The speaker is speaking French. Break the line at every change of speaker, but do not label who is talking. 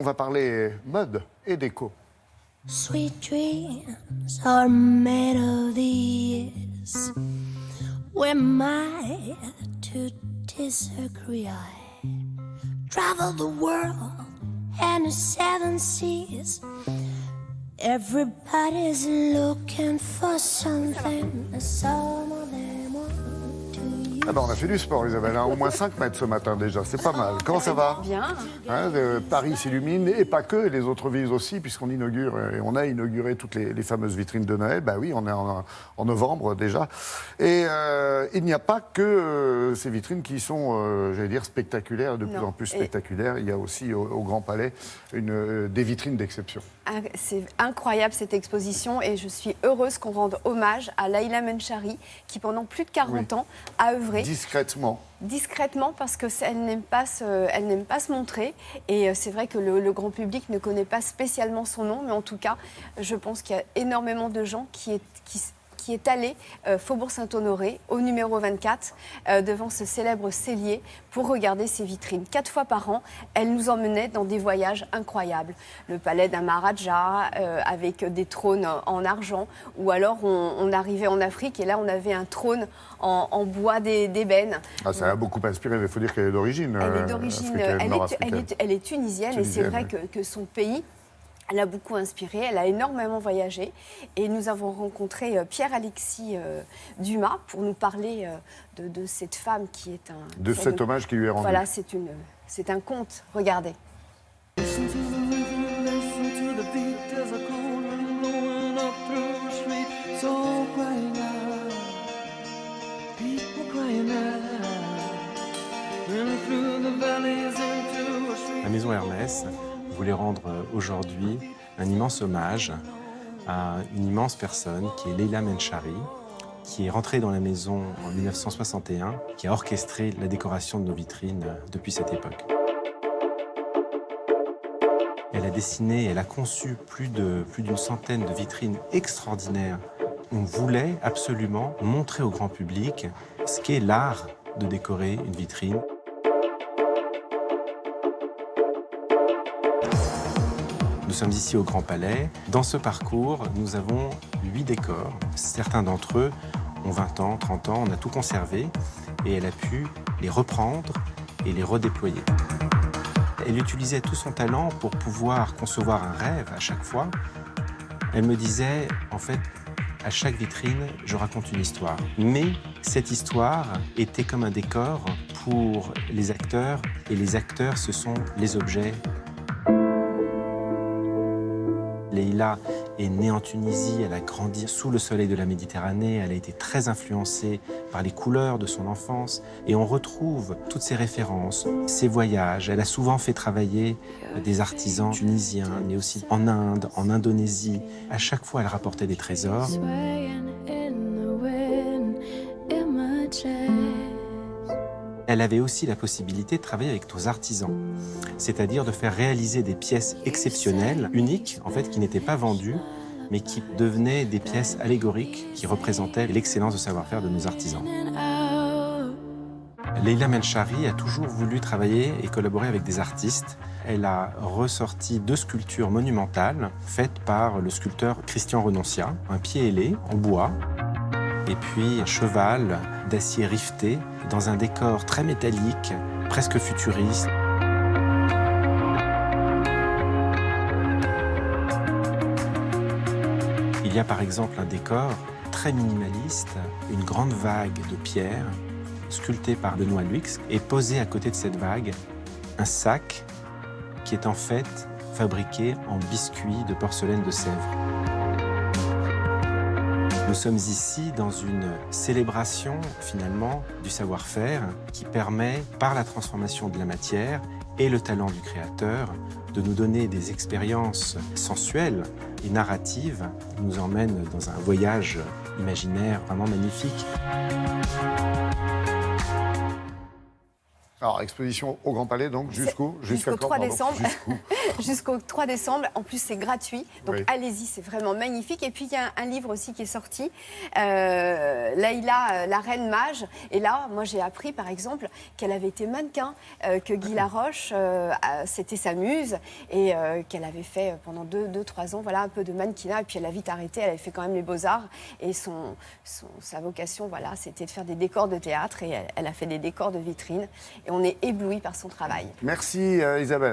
On va parler mode et déco.
Sweet dreams are made of these. We're I to disagree? I travel the world and the seven seas. Everybody's looking for something. Some of them want to use.
Ah ben on a fait du sport, Isabelle, hein. Au moins 5 mètres ce matin déjà, c'est pas mal. Comment ça va?
Bien.
Hein, Paris s'illumine, et pas que, et les autres villes aussi, puisqu'on inaugure, et on a inauguré toutes les fameuses vitrines de Noël. Bah oui, on est en novembre déjà. Et il n'y a pas que ces vitrines qui sont, j'allais dire, spectaculaires, de plus en plus spectaculaires. Il y a aussi au Grand Palais des vitrines d'exception.
C'est incroyable cette exposition et je suis heureuse qu'on rende hommage à Leïla Menchari qui pendant plus de 40 ans a œuvré discrètement parce qu'elle n'aime pas se montrer et c'est vrai que le grand public ne connaît pas spécialement son nom, mais en tout cas je pense qu'il y a énormément de gens qui est allé Faubourg Saint-Honoré au numéro 24 devant ce célèbre cellier pour regarder ses vitrines. 4 fois par an, elle nous emmenait dans des voyages incroyables. Le palais d'un Maharaja avec des trônes en argent, ou alors on arrivait en Afrique et là on avait un trône en bois d'ébène.
Ah, ça a beaucoup inspiré, mais il faut dire qu'elle est d'origine.
Elle est d'origine, elle est tunisienne et c'est vrai que son pays. Elle a beaucoup inspiré, elle a énormément voyagé et nous avons rencontré Pierre-Alexis Dumas pour nous parler de cette femme qui est un...
De cet hommage qui lui est rendu.
Voilà, c'est un conte, regardez.
La maison Hermès voulait rendre aujourd'hui un immense hommage à une immense personne qui est Leïla Menchari, qui est rentrée dans la maison en 1961, qui a orchestré la décoration de nos vitrines depuis cette époque. Elle a dessiné, elle a conçu plus d'une centaine de vitrines extraordinaires. On voulait absolument montrer au grand public ce qu'est l'art de décorer une vitrine. Nous sommes ici au Grand Palais. Dans ce parcours, nous avons 8 décors. Certains d'entre eux ont 20 ans, 30 ans, on a tout conservé et elle a pu les reprendre et les redéployer. Elle utilisait tout son talent pour pouvoir concevoir un rêve à chaque fois. Elle me disait, en fait, à chaque vitrine, je raconte une histoire. Mais cette histoire était comme un décor pour les acteurs et les acteurs, ce sont les objets. Leïla est née en Tunisie, elle a grandi sous le soleil de la Méditerranée, elle a été très influencée par les couleurs de son enfance et on retrouve toutes ses références, ses voyages. Elle a souvent fait travailler des artisans tunisiens, mais aussi en Inde, en Indonésie. À chaque fois, elle rapportait des trésors. Elle avait aussi la possibilité de travailler avec nos artisans, c'est-à-dire de faire réaliser des pièces exceptionnelles, uniques, en fait, qui n'étaient pas vendues, mais qui devenaient des pièces allégoriques qui représentaient l'excellence de savoir-faire de nos artisans. Leïla Menchari a toujours voulu travailler et collaborer avec des artistes. Elle a ressorti 2 sculptures monumentales faites par le sculpteur Christian Renoncia, un pied ailé en bois, et puis un cheval d'acier riveté dans un décor très métallique, presque futuriste. Il y a par exemple un décor très minimaliste, une grande vague de pierre sculptée par Benoît Luix et posée à côté de cette vague, un sac qui est en fait fabriqué en biscuits de porcelaine de Sèvres. Nous sommes ici dans une célébration, finalement, du savoir-faire qui permet, par la transformation de la matière et le talent du créateur, de nous donner des expériences sensuelles et narratives qui nous emmènent dans un voyage imaginaire vraiment magnifique.
Alors, exposition au Grand Palais, donc, jusqu'au
3 décembre.
Jusqu'où
Jusqu'au 3 décembre. En plus, c'est gratuit. Donc,
Oui.
allez-y, c'est vraiment magnifique. Et puis, il y a un livre aussi qui est sorti, Leïla, la reine mage. Et là, moi, j'ai appris, par exemple, qu'elle avait été mannequin, que Guy Laroche, c'était sa muse, et qu'elle avait fait pendant 2-3 ans, voilà, un peu de mannequinat. Et puis, elle a vite arrêté. Elle avait fait quand même les Beaux-Arts. Et sa vocation, voilà, c'était de faire des décors de théâtre. Et elle a fait des décors de vitrine. Et on est ébloui par son travail.
Merci Isabelle.